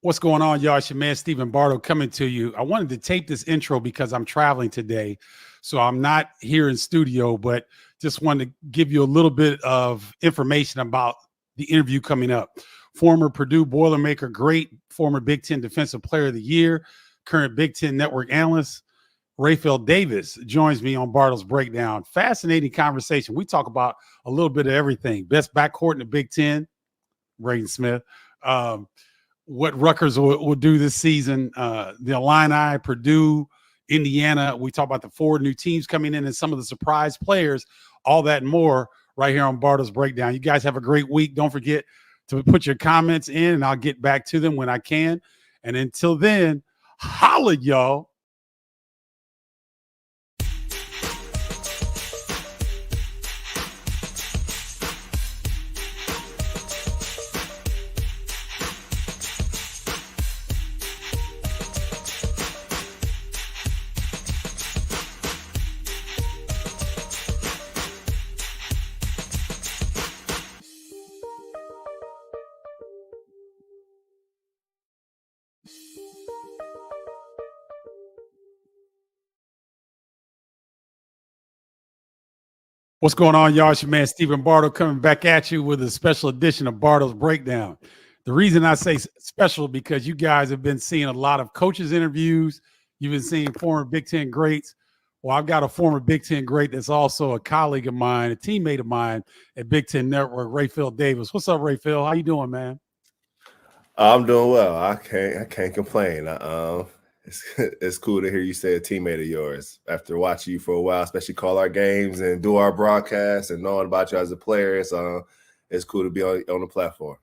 What's going on, y'all? It's your man, Stephen Bardo, coming to you. I wanted to tape this intro because I'm traveling today. So I'm not here in studio, but just wanted to give you a little bit of information about the interview coming up. Former Purdue Boilermaker, great former Big Ten Defensive Player of the Year, current Big Ten Network analyst, Rapheal Davis joins me on Bardo's Breakdown. Fascinating conversation. We talk about a little bit of everything. Best backcourt in the Big Ten, Braden Smith. What Rutgers will do this season, the Illini, Purdue, Indiana. We talk about the 4 new teams coming in and some of the surprise players, all that and more right here on Bardo's Breakdown. You guys have a great week. Don't forget to put your comments in, and I'll get back to them when I can. And until then, holla, y'all. What's going on, y'all? It's your man, Stephen Bardo, coming back at you with a special edition of Bardo's Breakdown. The reason I say special because you guys have been seeing a lot of coaches' interviews. You've been seeing former Big Ten greats. Well, I've got a former Big Ten great that's also a colleague of mine, a teammate of mine at Big Ten Network, Rapheal Davis. What's up, Rapheal? How you doing, man? I'm doing well. I can't complain. It's cool to hear you say a teammate of yours after watching you for a while, especially call our games and do our broadcasts and knowing about you as a player. It's cool to be on the platform.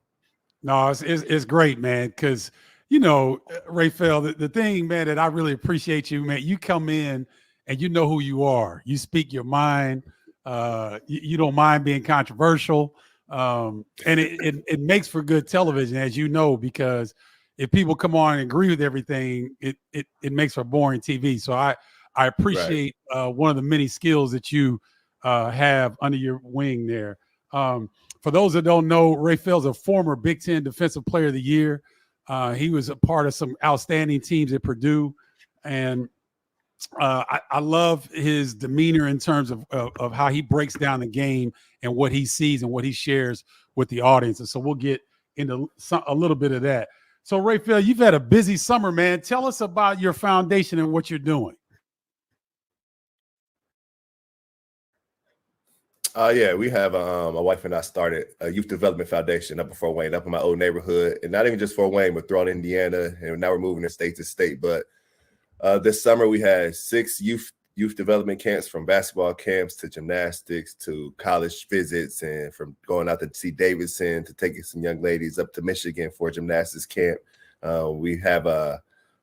No, it's great, man, because, you know, Rapheal, the thing, man, that I really appreciate you, man, you come in and you know who you are. You speak your mind. You don't mind being controversial. And it makes for good television, as you know, because if people come on and agree with everything, it makes for boring TV. So I appreciate one of the many skills that you have under your wing there. For those that don't know, Rapheal's a former Big Ten Defensive Player of the Year. He was a part of some outstanding teams at Purdue, and I love his demeanor in terms of how he breaks down the game and what he sees and what he shares with the audience. And so we'll get into a little bit of that. So, Rapheal, you've had a busy summer, man. Tell us about your foundation and what you're doing. Yeah, we have my wife and I started a youth development foundation up in Fort Wayne, up in my old neighborhood, and not even just Fort Wayne, but throughout Indiana. And now we're moving to state. But this summer we had 6 youth development camps, from basketball camps to gymnastics to college visits, and from going out to see Davidson to taking some young ladies up to Michigan for a gymnastics camp. We have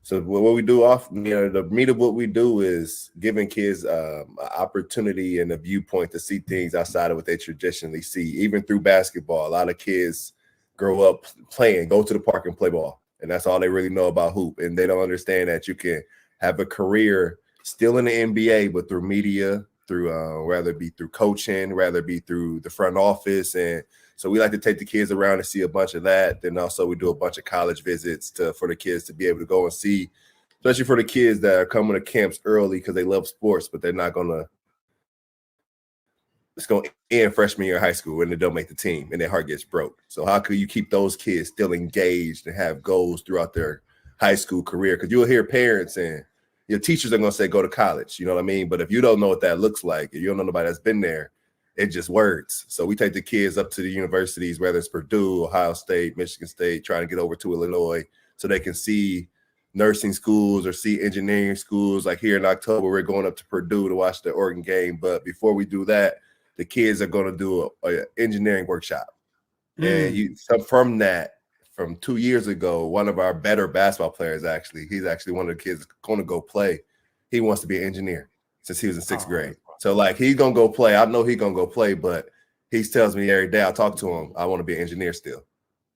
so what we do the meat of what we do is giving kids an opportunity and a viewpoint to see things outside of what they traditionally see. Even through basketball, a lot of kids grow up playing, go to the park and play ball, and that's all they really know about hoop. And they don't understand that you can have a career still in the NBA, but through media, through rather it be through coaching, rather it be through the front office. And so we like to take the kids around and see a bunch of that. Then also we do a bunch of college visits for the kids to be able to go and see, especially for the kids that are coming to camps early because they love sports, but they're not going to – it's going to end freshman year of high school and they don't make the team and their heart gets broke. So how could you keep those kids still engaged and have goals throughout their high school career? Because you'll hear parents and your teachers are going to say, go to college. You know what I mean? But if you don't know what that looks like, if you don't know nobody that's been there, it's just words. So we take the kids up to the universities, whether it's Purdue, Ohio State, Michigan State, trying to get over to Illinois so they can see nursing schools or see engineering schools. Like here in October, we're going up to Purdue to watch the Oregon game. But before we do that, the kids are going to do an engineering workshop. And from 2 years ago, one of our better basketball players, he's actually one of the kids going to go play. He wants to be an engineer since he was in 6th grade. So, like, he's going to go play. I know he's going to go play, but he tells me every day I talk to him, I want to be an engineer still.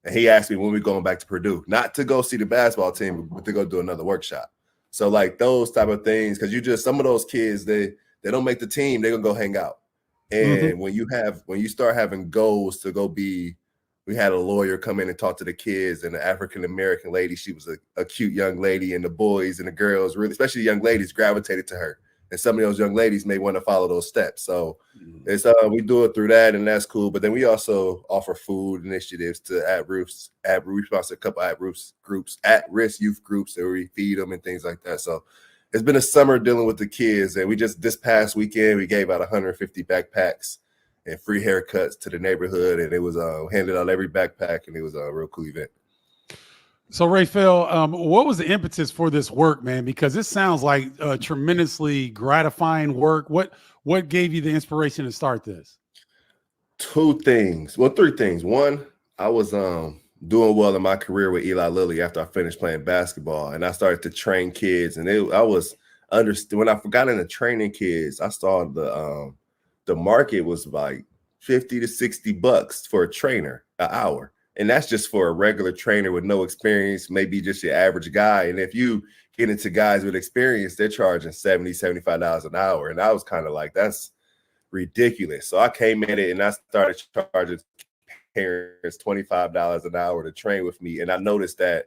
And he asked me when we're going back to Purdue, not to go see the basketball team, but to go do another workshop. So, like, those type of things, because some of those kids, they don't make the team, they're going to go hang out. And when you start having goals to go be, we had a lawyer come in and talk to the kids, and the African-American lady, she was a cute young lady, and the boys and the girls, really, especially young ladies, gravitated to her. And some of those young ladies may want to follow those steps. So it's we do it through that, and that's cool. But then we also offer food initiatives to we sponsor a couple at-risk youth groups that we feed them and things like that. So it's been a summer dealing with the kids, and this past weekend we gave out 150 backpacks and free haircuts to the neighborhood, and it was handed out every backpack, and it was a real cool event. So, Rapheal, what was the impetus for this work, man? Because this sounds like tremendously gratifying work. What gave you the inspiration to start this? Three things. One, I was doing well in my career with Eli Lilly after I finished playing basketball, and I started to train kids. And when I got into training kids, I saw the market was like $50 to $60 for a trainer an hour. And that's just for a regular trainer with no experience, maybe just your average guy. And if you get into guys with experience, they're charging $70, $75 an hour. And I was kind of like, that's ridiculous. So I came in it and I started charging parents $25 an hour to train with me. And I noticed that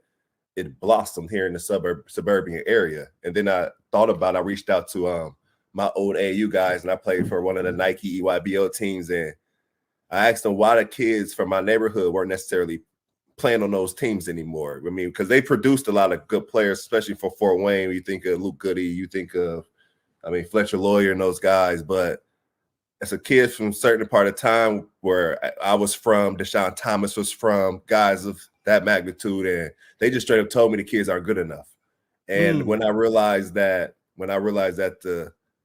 it blossomed here in the suburban area. And then I reached out to my old AAU guys, and I played for one of the Nike EYBL teams. And I asked them why the kids from my neighborhood weren't necessarily playing on those teams anymore. I mean, because they produced a lot of good players, especially for Fort Wayne. You think of Luke Goody, you think of, Fletcher Lawyer and those guys. But as a kid from a certain part of time where I was from, Deshaun Thomas was from, guys of that magnitude, and they just straight up told me the kids aren't good enough. And when I realized that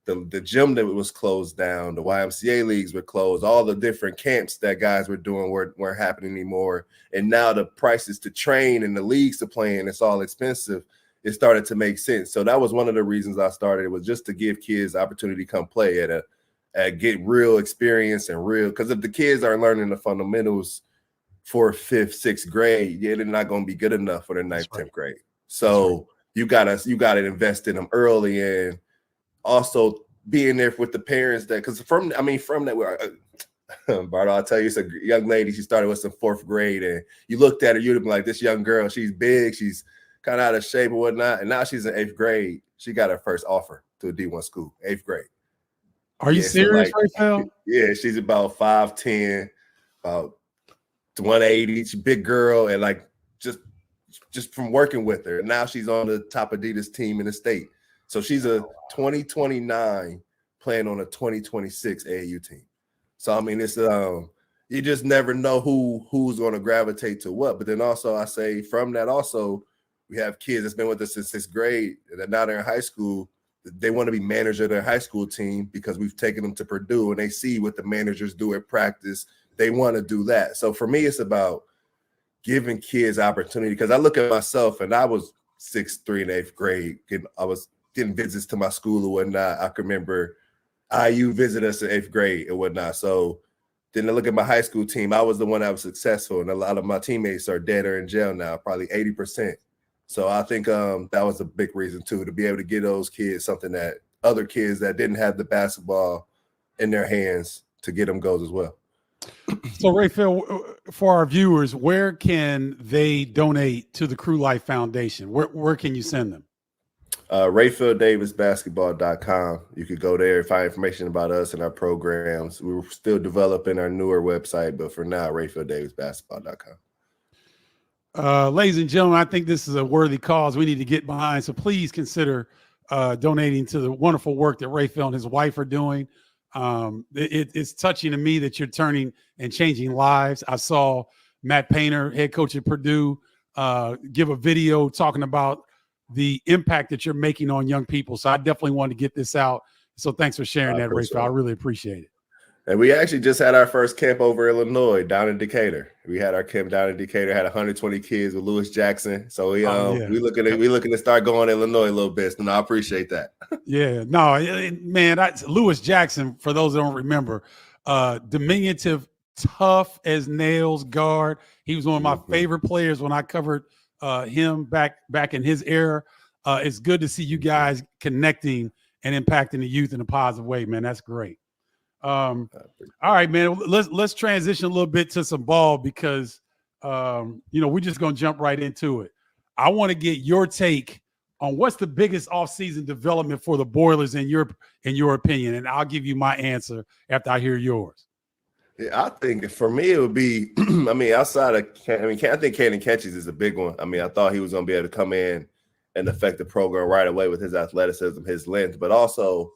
the gym that was closed down, the YMCA leagues were closed, all the different camps that guys were doing weren't happening anymore. And now the prices to train and the leagues to play in, it's all expensive. It started to make sense. So that was one of the reasons I started. It was just to give kids the opportunity to come play get real experience and real. Because if the kids aren't learning the fundamentals for 5th, 6th grade, they're not going to be good enough for the 9th, 10th grade. So you gotta invest in them early, and also being there with the parents from that, Bardo, I'll tell you, it's a young lady. She started with some 4th grade, and you looked at her, you'd be like, this young girl, she's big, she's kind of out of shape or whatnot. And now she's in 8th grade. She got her first offer to a D1 school, 8th grade. Are you serious, Rapheal? Yeah, she's about 5'10", about 180. She's a big girl, and just from working with her. And now she's on the top Adidas team in the state. So she's a 2029 playing on a 2026 AAU team. So it's you just never know who's going to gravitate to what. But then also I say from that also we have kids that's been with us since 6th grade, and now they're in high school. They want to be manager of their high school team because we've taken them to Purdue and they see what the managers do at practice. They want to do that. So for me, it's about giving kids opportunity, because I look at myself and I was 6'3" in 8th grade. I was getting visits to my school or whatnot. I can remember IU visit us in 8th grade and whatnot. So then I look at my high school team. I was the one that was successful, and a lot of my teammates are dead or in jail now, probably 80%. So I think that was a big reason too, to be able to give those kids something that other kids that didn't have the basketball in their hands, to get them goals as well. So, Rapheal, for our viewers, where can they donate to the Crew Life Foundation? Where can you send them? RaphealDavisBasketball.com. You could go there and find information about us and our programs. We're still developing our newer website, but for now, RaphealDavisBasketball.com. Ladies and gentlemen, I think this is a worthy cause we need to get behind. So please consider donating to the wonderful work that Rapheal and his wife are doing. It's touching to me that you're turning and changing lives. I saw Matt Painter, head coach at Purdue, give a video talking about the impact that you're making on young people. So I definitely wanted to get this out. So thanks for sharing that, Rapheal. I really appreciate it. And we actually just had our first camp over Illinois, down in Decatur. We had our camp down in Decatur, had 120 kids with Lewis Jackson. So we looking to start going to Illinois a little bit. And I appreciate that. Yeah, no, man, Lewis Jackson, for those that don't remember, diminutive, tough as nails guard. He was one of my favorite players when I covered him back in his era. It's good to see you guys connecting and impacting the youth in a positive way, man. That's great. All right, man. Let's transition a little bit to some ball, because we're just going to jump right into it. I want to get your take on what's the biggest offseason development for the Boilers in your opinion, and I'll give you my answer after I hear yours. Yeah, I think for me it would be, I mean, outside of, I think Caden Catches is a big one. I mean, I thought he was going to be able to come in and affect the program right away with his athleticism, his length, but also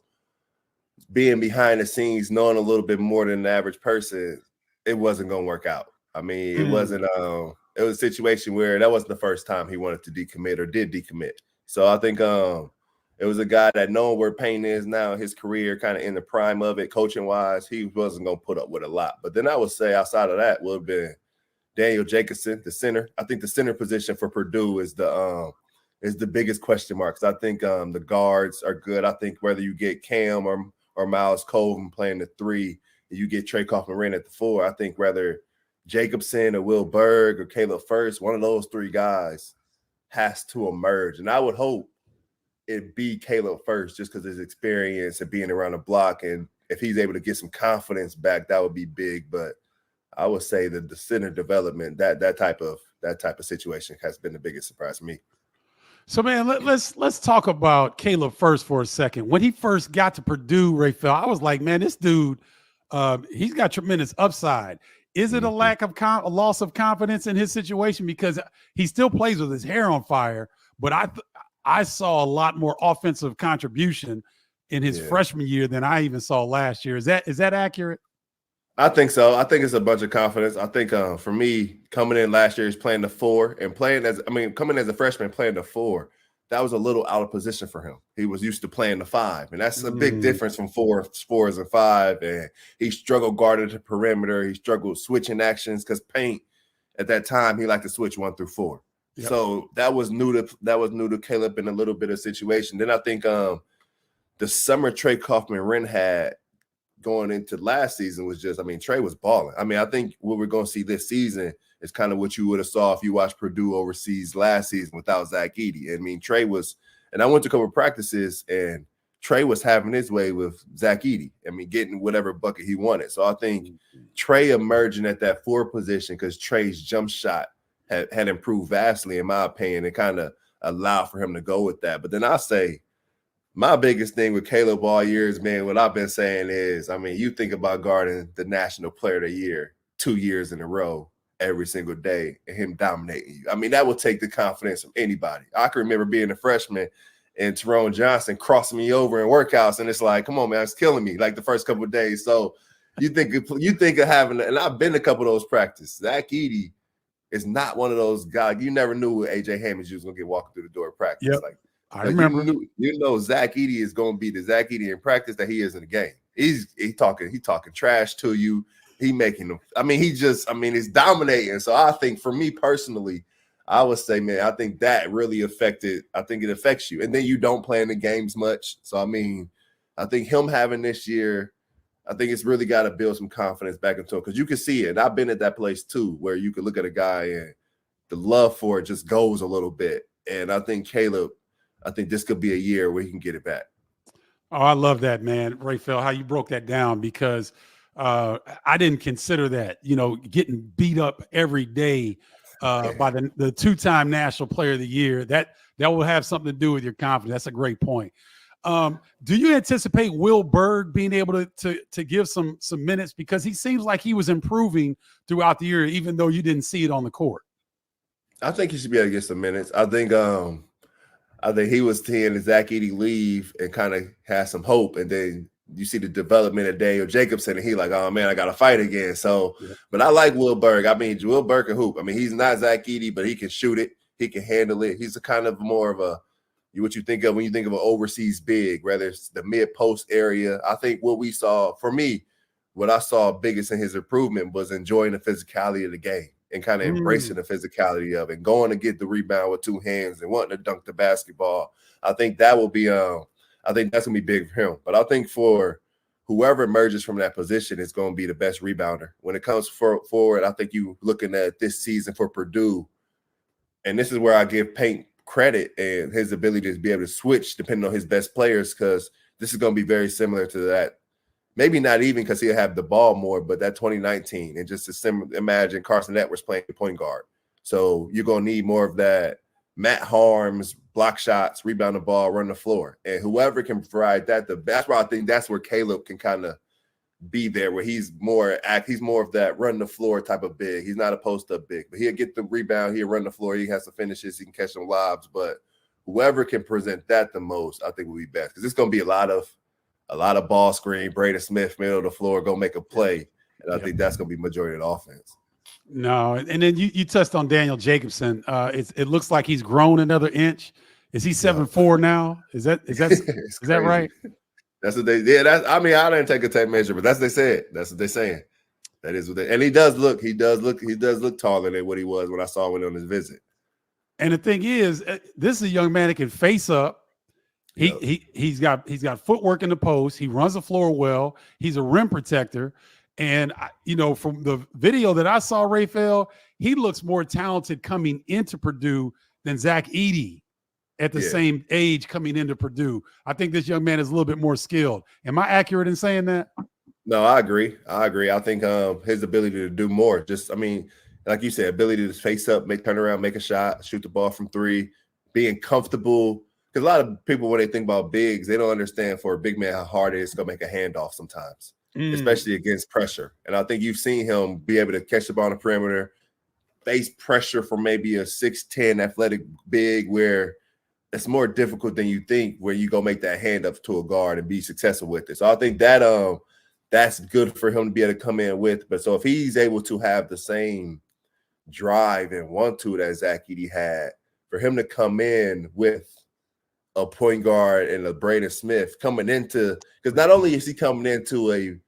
being behind the scenes, knowing a little bit more than the average person, it wasn't going to work out. I mean, it wasn't, it was a situation where that wasn't the first time he wanted to decommit or did decommit. So I think it was a guy that knowing where Payne is now, his career kind of in the prime of it, coaching-wise, he wasn't going to put up with a lot. But then I would say outside of that would have been Daniel Jacobson, the center. I think the center position for Purdue is the biggest question mark. Because I think the guards are good. I think whether you get Cam or Miles Colvin playing the 3, you get Trey Kaufman-Renn at the 4, I think whether Jacobson or Will Berg or Caleb First, one of those 3 guys has to emerge. And I would hope it be Caleb First just because his experience and being around the block. And if he's able to get some confidence back, that would be big. But I would say that the center development, that type of situation has been the biggest surprise to me. So, man, let's talk about Caleb First for a second. When he first got to Purdue, Rapheal, I was like, man, this dude, he's got tremendous upside. Is it a lack of a loss of confidence in his situation? Because he still plays with his hair on fire, but I saw a lot more offensive contribution in his freshman year than I even saw last year. Is that accurate? I think so. I think it's a bunch of confidence. I think for me, coming in last year, he's playing the 4 and coming as a freshman playing the 4, that was a little out of position for him. He was used to playing the 5, and that's a big difference from 4s and 5. And he struggled guarding the perimeter. He struggled switching actions because Paint at that time he liked to switch 1 through 4. Yep. So that was new to Caleb in a little bit of situation. Then I think the summer Trey Kaufman-Renn had going into last season was just, Trey was balling. I think what we're going to see this season is kind of what you would have saw if you watched Purdue overseas last season without Zach Edey. Trey was, and I went to a couple of practices, and Trey was having his way with Zach Edey. Getting whatever bucket he wanted. So I think Trey emerging at that 4 position because Trey's jump shot had improved vastly, in my opinion, and kind of allowed for him to go with that. But then I say, my biggest thing with Caleb all year is, man, what I've been saying is, you think about guarding the National Player of the Year 2 years in a row every single day and him dominating you. That will take the confidence from anybody. I can remember being a freshman and Tyrone Johnson crossing me over in workouts, and it's like, come on, man, it's killing me like the first couple of days. So you think of having, and I've been to a couple of those practices. Zach Edey is not one of those guys. You never knew AJ Hammond was going to get walking through the door of practice. Yep. I remember. Zach Edey is going to be the Zach Edey in practice that he is in the game. He talking trash to you. He making them. He's dominating. So I think for me personally, I would say, man, I think that really affected. I think it affects you, and then you don't play in the games much. So I think him having this year, I think it's really got to build some confidence back into him because you can see it. I've been at that place too, where you could look at a guy and the love for it just goes a little bit. And I think Caleb. I think this could be a year where he can get it back. Oh, I love that, man, Rapheal, how you broke that down, because I didn't consider that, getting beat up every day by the 2-time National Player of the Year. That will have something to do with your confidence. That's a great point. Do you anticipate Will Berg being able to give some minutes, because he seems like he was improving throughout the year, even though you didn't see it on the court? I think he should be able to get some minutes. I think he was seeing Zach Edey leave and kind of had some hope. And then you see the development of Daniel Jacobson, and he like, oh, man, I got to fight again. So, But I like Will Berg. Will Berg can hoop. He's not Zach Edey, but he can shoot it. He can handle it. He's a kind of more of what you think of when you think of an overseas big, whether it's the mid-post area. I think what I saw biggest in his improvement was enjoying the physicality of the game. And kind of embracing the physicality of it, and going to get the rebound with 2 hands and wanting to dunk the basketball. I think that will be I think that's gonna be big for him. But I think for whoever emerges from that position is going to be the best rebounder. When it comes forward, I think you looking at this season for Purdue, and this is where I give Paint credit and his ability to be able to switch depending on his best players, because this is going to be very similar to that maybe not even because he'll have the ball more, but that 2019 and just to imagine Carson Edwards playing point guard. So you're going to need more of that Matt Harms, block shots, rebound the ball, run the floor. And whoever can provide that, that's why I think that's where Caleb can kind of be there, where he's more of that run the floor type of big. He's not a post-up big, but he'll get the rebound, he'll run the floor, he has to finishes, he can catch some lobs. But whoever can present that the most, I think will be best. Because it's going to be a lot of ball screen, Braden Smith, middle of the floor, go make a play. And I think that's going to be majority of the offense. No, and then you touched on Daniel Jacobson. It looks like he's grown another inch. Is he 7'4" now? Is that right? That's what they I didn't take a tape measure, but that's what they said. That's what they're saying. That is what and he does look taller than what he was when I saw him on his visit. And the thing is, this is a young man that can face up. He's got footwork in the post. He runs the floor well. He's a rim protector. And, from the video that I saw, Rapheal, he looks more talented coming into Purdue than Zach Edey at the same age coming into Purdue. I think this young man is a little bit more skilled. Am I accurate in saying that? No, I agree. I think his ability to do more, like you said, ability to face up, turn around, make a shot, shoot the ball from three, being comfortable. Because a lot of people, when they think about bigs, they don't understand for a big man how hard it is to go make a handoff sometimes. Especially against pressure. And I think you've seen him be able to catch the ball on the perimeter, face pressure from maybe a 6'10" athletic big where it's more difficult than you think, where you go make that hand up to a guard and be successful with it. So I think that that's good for him to be able to come in with. But so if he's able to have the same drive and want to that Zach Edey had, for him to come in with a point guard and a Braden Smith coming into, because not only is he coming into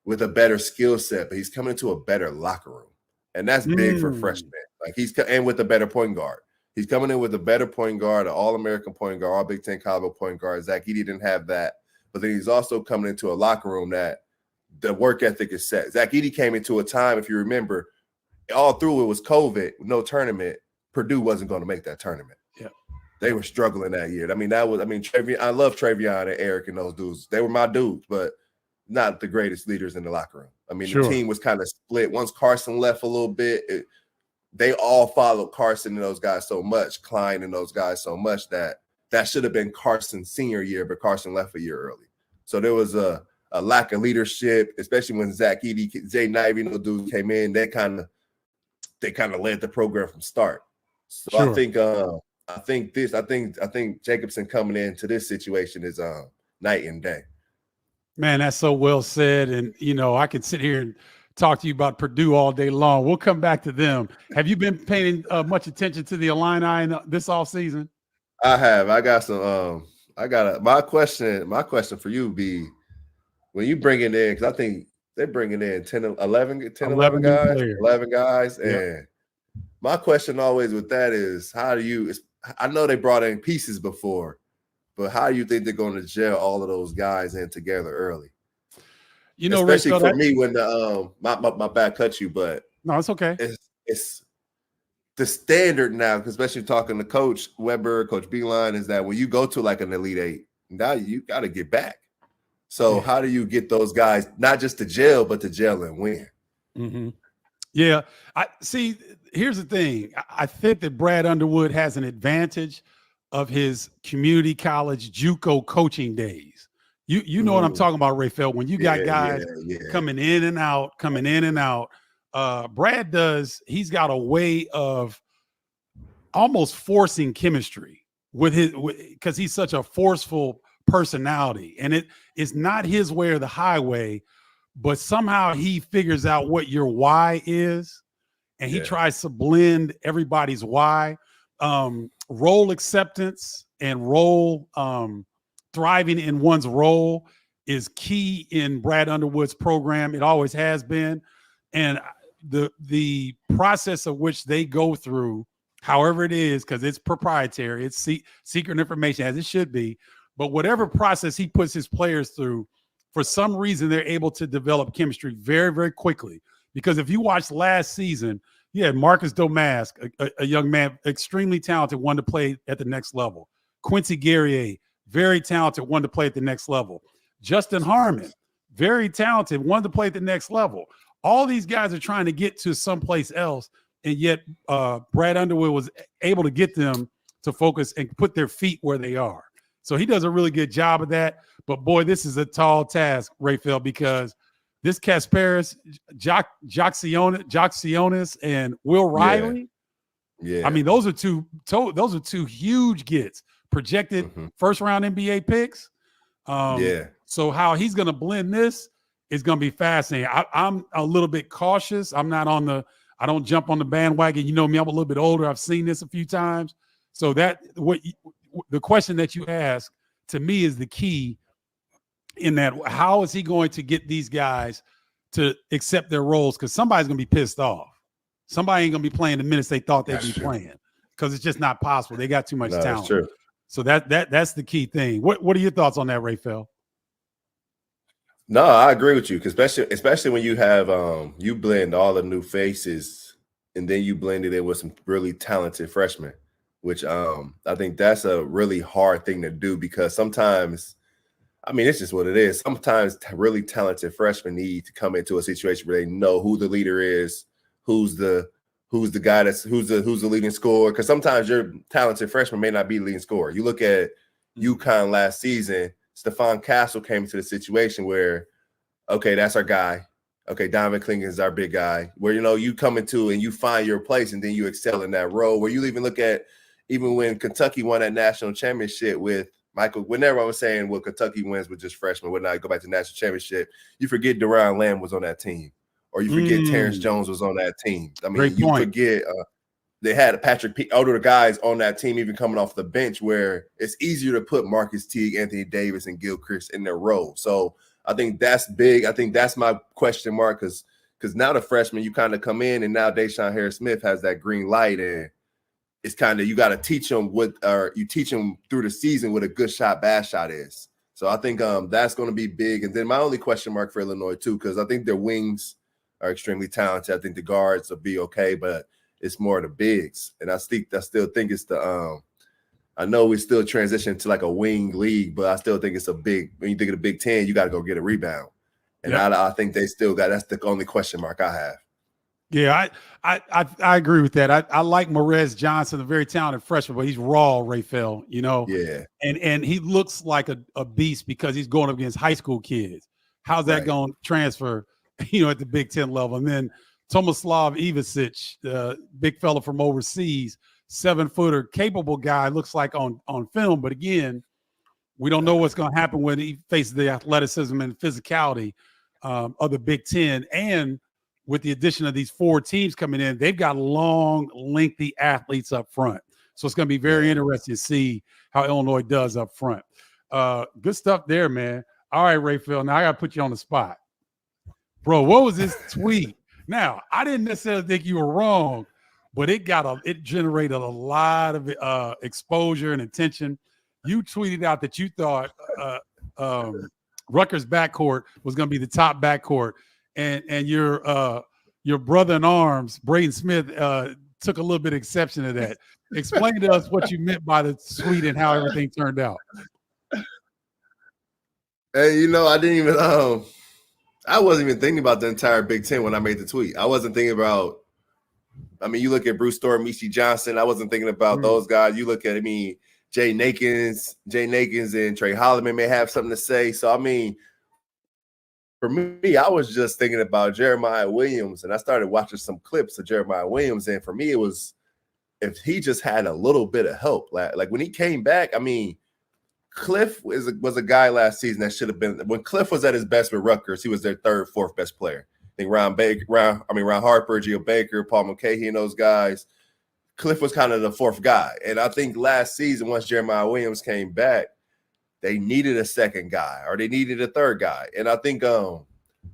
with a better skill set, but he's coming into a better locker room. And that's big for freshmen. Like and with a better point guard. He's coming in with a better point guard, an All-American point guard, all Big Ten caliber point guard. Zach Edey didn't have that. But then he's also coming into a locker room that the work ethic is set. Zach Edey came into a time, if you remember, all through it was COVID, no tournament. Purdue wasn't going to make that tournament. Yeah. They were struggling that year. Travion, I love Travion and Eric and those dudes. They were my dudes, but not the greatest leaders in the locker room. The team was kind of split. Once Carson left a little bit, they all followed Carson and those guys so much, Klein and those guys so much that should have been Carson's senior year, but Carson left a year early. So there was a lack of leadership, especially when Zach Edey, Jay Knight, those dudes came in. They kind of led the program from start. So I think Jacobson coming into this situation is night and day. Man, that's so well said. And I could sit here and talk to you about Purdue all day long. We'll come back to them. Have you been paying much attention to the Illini this offseason? I have. I got some. My question for you be when you bring it in, because I think they're bringing in 11 guys, and my question always with that is, I know they brought in pieces before, but how do you think they're going to gel all of those guys in together early? Especially for me when my back cut you, but no, it's okay. It's the standard now, especially talking to Coach Weber, Coach Beeline, is that when you go to like an Elite Eight, now you got to get back. So how do you get those guys not just to gel, but to gel and win? Mm-hmm. Yeah, I see. Here's the thing. I think that Brad Underwood has an advantage of his community college JUCO coaching days. You know what I'm talking about, Rapheal. When you got guys coming in and out, Brad he's got a way of almost forcing chemistry because he's such a forceful personality. And it's not his way or the highway, but somehow he figures out what your why is, and he tries to blend everybody's why. Role acceptance and role thriving in one's role is key in Brad Underwood's program. It always has been. And the process of which they go through, however it is, because it's proprietary, it's secret information, as it should be, but whatever process he puts his players through, for some reason, they're able to develop chemistry very, very quickly. Because if you watched last season, you had Marcus Domask, a young man, extremely talented, wanted to play at the next level. Quincy Guerrier, very talented, wanted to play at the next level. Justin Harmon, very talented, wanted to play at the next level. All these guys are trying to get to someplace else, and yet Brad Underwood was able to get them to focus and put their feet where they are. So he does a really good job of that. But, boy, this is a tall task, Rapheal, because this Kasparis, Joxionis, and Will Riley, yeah. I mean, those are two huge gets, projected first-round NBA picks. So how he's going to blend this is going to be fascinating. I'm a little bit cautious. I don't jump on the bandwagon. You know me, I'm a little bit older. I've seen this a few times. So the question that you ask to me is the key in that. How is he going to get these guys to accept their roles? Because somebody's going to be pissed off. Somebody ain't going to be playing the minutes they thought they'd be playing, because it's just not possible. They got too much talent. That's true. So that's the key thing. What are your thoughts on that, Rapheal? No, I agree with you, especially when you have you blend all the new faces and then you blend it in with some really talented freshmen, which I think that's a really hard thing to do, because sometimes, I mean, it's just what it is. Sometimes really talented freshmen need to come into a situation where they know who the leader is, who's the guy who's the leading scorer. Because sometimes your talented freshman may not be the leading scorer. You look at UConn last season. Stephon Castle came into the situation where, okay, that's our guy. Okay, Donovan Clingan is our big guy. Where, you come into and you find your place and then you excel in that role. Where you even look at, even when Kentucky won that national championship with Michael, whenever I was saying, well, Kentucky wins with just freshmen, would not go back to the national championship, you forget Deron Lamb was on that team. Or you forget Terrence Jones was on that team. I mean, you forget they had Patrick P. older guys on that team, even coming off the bench, where it's easier to put Marcus Teague, Anthony Davis, and Gilchrist in their role. So I think that's big. I think that's my question mark, because now the freshmen, you kind of come in, and now Deshaun Harris-Smith has that green light, and it's kind of, you got to teach them you teach them through the season what a good shot, bad shot is. So I think that's going to be big. And then my only question mark for Illinois too, because I think their wings are extremely talented. I think the guards will be okay, but it's more the bigs. And I still think it's the I know we still transition to like a wing league, but I still think it's a big, when you think of the Big Ten, you got to go get a rebound. And I think they still got, that's the only question mark I have. Yeah, I agree with that. I like Morez Johnson, a very talented freshman, but he's raw, Rapheal, Yeah. And he looks like a beast because he's going up against high school kids. How's that going to transfer, at the Big Ten level? And then Tomislav Ivicic, the big fella from overseas, 7-footer, capable guy, looks like on film. But again, we don't know what's going to happen when he faces the athleticism and physicality of the Big Ten. And with the addition of these 4 teams coming in, they've got long, lengthy athletes up front. So it's going to be very interesting to see how Illinois does up front. Good stuff there, man. All right, Rapheal, now I got to put you on the spot. Bro, what was this tweet? Now, I didn't necessarily think you were wrong, but it generated a lot of exposure and attention. You tweeted out that you thought Rutgers backcourt was going to be the top backcourt, and your brother in arms, Braden Smith, took a little bit of exception to that. Explain to us what you meant by the tweet and how everything turned out. Hey, I didn't even I wasn't even thinking about the entire Big Ten when I made the tweet. I wasn't thinking about, you look at Bruce Storr, Michi Johnson. I wasn't thinking about those guys. You look at, Jay Nakins and Trey Holloman may have something to say. So, for me, I was just thinking about Jeremiah Williams, and I started watching some clips of Jeremiah Williams. And for me, it was, if he just had a little bit of help, like when he came back, Cliff was a guy last season that should have been, when Cliff was at his best with Rutgers, he was their 3rd, 4th best player. I think Ron Harper, Gio Baker, Paul Mulcahy, and those guys. Cliff was kind of the 4th guy. And I think last season, once Jeremiah Williams came back, they needed a 2nd guy or they needed a 3rd guy. And I think I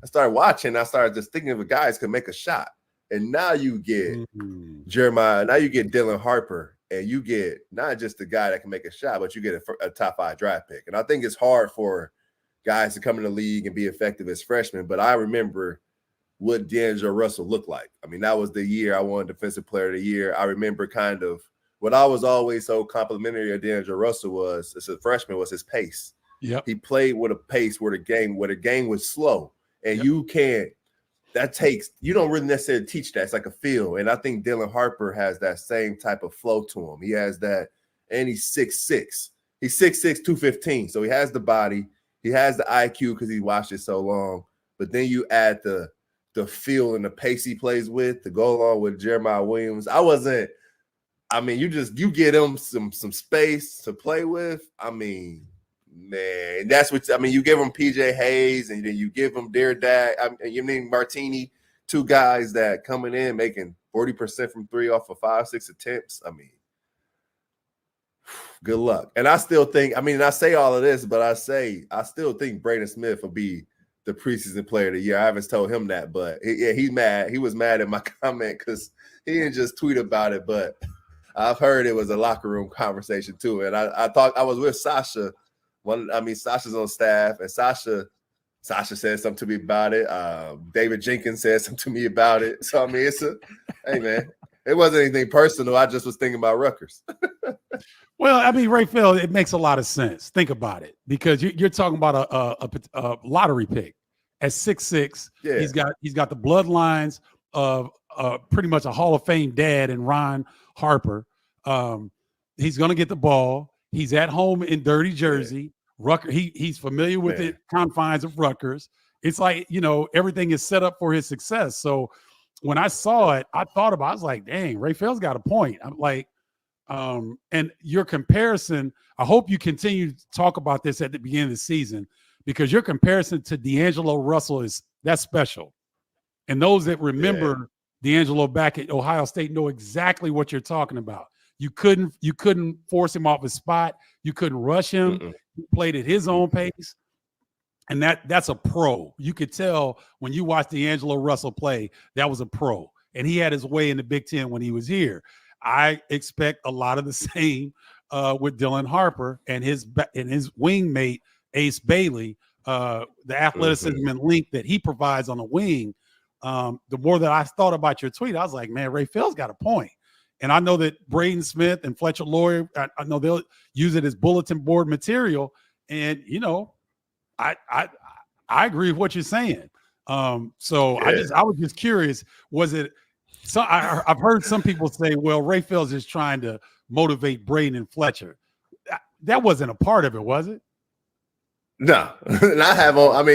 started watching, I started just thinking of guys could make a shot. And now you get Jeremiah, now you get Dylan Harper. And you get not just the guy that can make a shot, but you get a top 5 draft pick. And I think it's hard for guys to come in the league and be effective as freshmen. But I remember what D'Angelo Russell looked like. That was the year I won Defensive Player of the Year. I remember kind of what I was always so complimentary of D'Angelo Russell was, as a freshman, was his pace. Yep. He played with a pace where the game was slow, and you don't really necessarily teach that. It's like a feel, and I think Dylan Harper has that same type of flow to him. He has that, and he's 6'6". He's 6'6", 215, so he has the body, he has the IQ because he watched it so long. But then you add the feel and the pace he plays with to go along with Jeremiah Williams. You get him some space to play with. I mean, man, that's what you give him PJ Hayes, and then you give him Dak. You mean Martini, two guys that coming in making 40% from three off of 5-6 attempts. I mean, good luck. And I still think, I say all of this, but I still think Braden Smith will be the preseason player of the year. I haven't told him that, but he's mad. He was mad at my comment because he didn't just tweet about it, but I've heard it was a locker room conversation too. And I thought I was with Sasha. Sasha's on staff, and Sasha said something to me about it. David Jenkins said something to me about it. So hey man, it wasn't anything personal. I just was thinking about Rutgers. Well, Rapheal, it makes a lot of sense. Think about it, because you're talking about a lottery pick at 6'6". Yeah. He's got the bloodlines of pretty much a Hall of Fame dad and Ron Harper. He's going to get the ball. He's at home in dirty Jersey. Yeah. Rutgers. He's familiar with the confines of Rutgers. It's like, everything is set up for his success. So when I saw it, I was like, dang, Rapheal's got a point. I'm like, and your comparison, I hope you continue to talk about this at the beginning of the season, because your comparison to D'Angelo Russell that's special. And those that remember D'Angelo back at Ohio State know exactly what you're talking about. You couldn't force him off his spot. You couldn't rush him. Mm-mm. He played at his own pace. And that's a pro. You could tell when you watch D'Angelo Russell play, that was a pro. And he had his way in the Big Ten when he was here. I expect a lot of the same with Dylan Harper and his wingmate, Ace Bailey, the athleticism and length that he provides on the wing. The more that I thought about your tweet, I was like, man, Rapheal's got a point. And I know that Braden Smith and Fletcher Loyer, I know they'll use it as bulletin board material. And, I agree with what you're saying. I was just curious, was it – so I've heard some people say, well, Rapheal's just trying to motivate Braden and Fletcher. That wasn't a part of it, was it? No. And I have on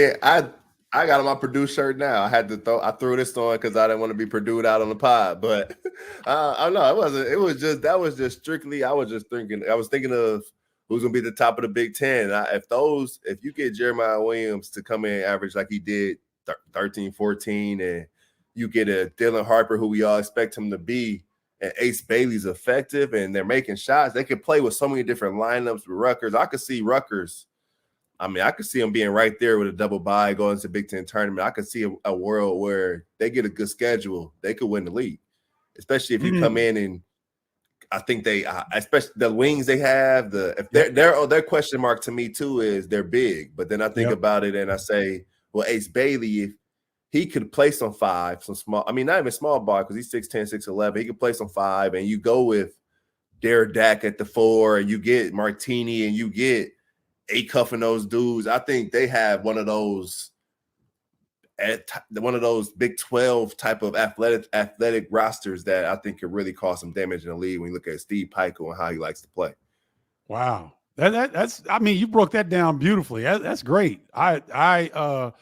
– I got on my Purdue shirt now. I threw this on because I didn't want to be Purdue'd out on the pod. But I don't know. It wasn't. It was just strictly. I was thinking of who's gonna be at the top of the Big Ten. If you get Jeremiah Williams to come in average like he did 13, 14, and you get a Dylan Harper who we all expect him to be, and Ace Bailey's effective and they're making shots, they could play with so many different lineups with Rutgers. I could see Rutgers. I could see them being right there with a double bye going to the Big Ten tournament. I could see a world where they get a good schedule. They could win the league, especially if you come in and I think they, especially the wings they have. Their question mark to me too is they're big. But then I think about it and I say, well, Ace Bailey, if he could play some small. Not even small ball because he's 6'10", 6'11". He could play some 5, and you go with Dak at the 4, and you get Martini, and you get Acuff and those dudes. I think they have one of those Big 12 type of athletic rosters that I think could really cause some damage in the league when you look at Steve Pikiell and how he likes to play. Wow. That's you broke that down beautifully. That's great. I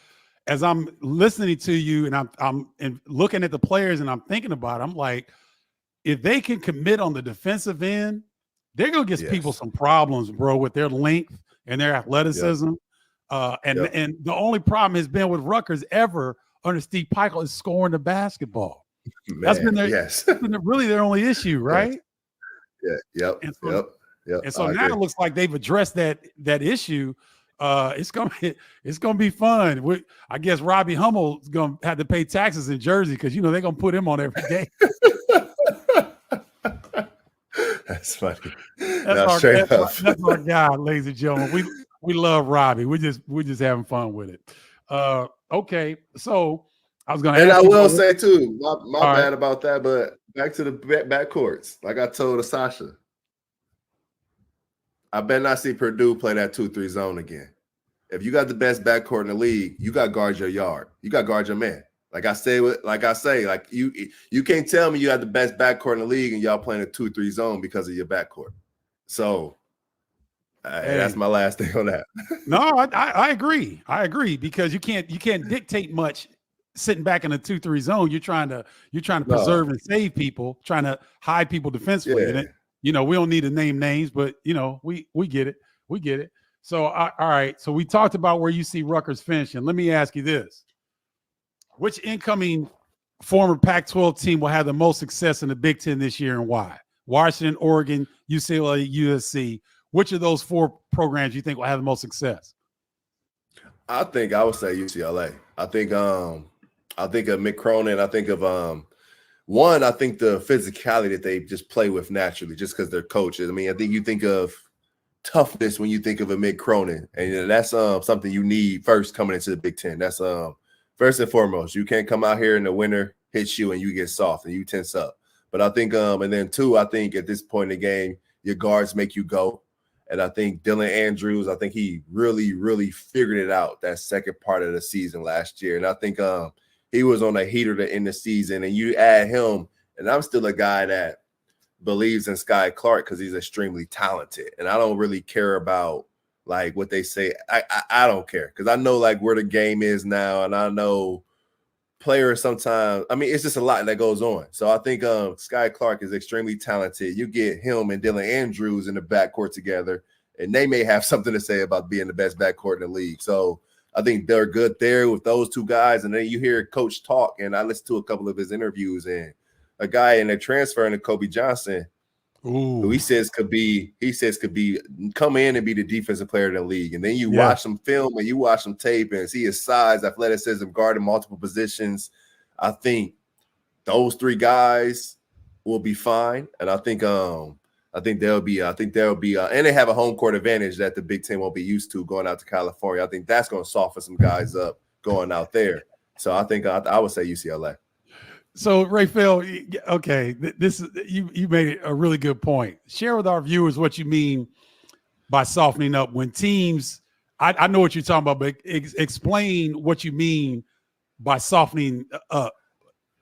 as I'm listening to you and I'm looking at the players and I'm thinking about it, I'm like, if they can commit on the defensive end, they're gonna give people some problems, bro, with their length and their athleticism. And the only problem has been with Rutgers ever under Steve Pikiell is scoring the basketball. That's been really their only issue, right? Yeah. Yep. And so now it looks like they've addressed that issue. It's gonna be fun. I guess Robbie Hummel's gonna have to pay taxes in Jersey because they're gonna put him on every day. That's funny. That's our guy, ladies and gentlemen. We love Robbie. We're just having fun with it. Okay, so I was gonna. And I will say too, my bad about that, but back to the backcourts. Like I told Sasha, I better not see Purdue play that 2-3 zone again. If you got the best backcourt in the league, you got to guard your yard. You got to guard your man. Like you can't tell me you have the best backcourt in the league and y'all playing a 2-3 zone because of your backcourt. So that's my last thing on that. No, I agree. I agree because you can't dictate much sitting back in a 2-3 zone. You're trying to preserve and save people, trying to hide people defensively. Yeah. And we don't need to name names, but we get it. We get it. So all right. So we talked about where you see Rutgers finishing. Let me ask you this: which incoming former Pac-12 team will have the most success in the Big Ten this year, and why? Washington, Oregon, UCLA, USC. Which of those 4 programs you think will have the most success? I think I would say UCLA. I think of Mick Cronin. I think of I think the physicality that they just play with naturally, just because they're coaches. I mean, I think you think of toughness when you think of a Mick Cronin, and that's something you need first coming into the Big Ten. That's first and foremost. You can't come out here in the winter, hit you, and you get soft and you tense up. But I think, and then 2, I think at this point in the game, your guards make you go. And I think Dylan Andrews, I think he really, really figured it out that second part of the season last year. And I think he was on a heater to end the season. And you add him, and I'm still a guy that believes in Sky Clark because he's extremely talented. And I don't really care about like what they say. I don't care because I know like where the game is now, and I know players sometimes. I mean, it's just a lot that goes on. So I think Sky Clark is extremely talented. You get him and Dylan Andrews in the backcourt together, and they may have something to say about being the best backcourt in the league. So I think they're good there with those 2 guys. And then you hear Coach talk, and I listened to a couple of his interviews, and a guy in there transferring to Kobe Johnson, who he says could come in and be the defensive player in the league. And then you watch some film and you watch some tape and see his size, athleticism, guarding multiple positions. I think those 3 guys will be fine. And I think they'll be, and they have a home court advantage that the Big Ten won't be used to going out to California. I think that's going to soften some guys up going out there. So I think I would say UCLA. So Rapheal, okay, this is you made a really good point. Share with our viewers what you mean by softening up when teams. I know what you're talking about, but explain what you mean by softening up.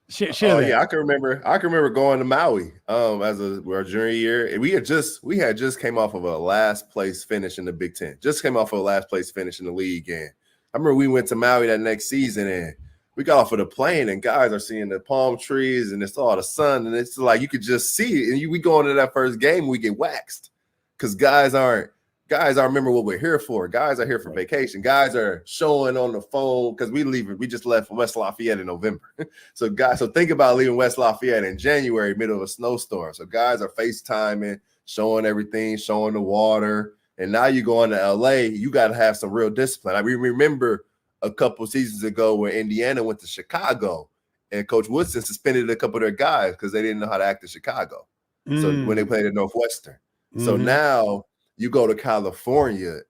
Share that. Yeah, I can remember going to Maui as our junior year, and we had just came off of a last place finish in the Big Ten. Just came off of a last place finish in the league, and I remember we went to Maui that next season, and we got off of the plane, and guys are seeing the palm trees, and it's all the sun, and it's like you could just see it. And we go into that first game, we get waxed because guys aren't remember what we're here for. Guys are here for vacation. Guys are showing on the phone because we just left from West Lafayette in November. So think about leaving West Lafayette in January, middle of a snowstorm. So guys are FaceTiming, showing everything, showing the water. And now you go into LA, you got to have some real discipline. I remember a couple seasons ago when Indiana went to Chicago and Coach Woodson suspended a couple of their guys because they didn't know how to act in Chicago. So when they played at Northwestern. So now you go to California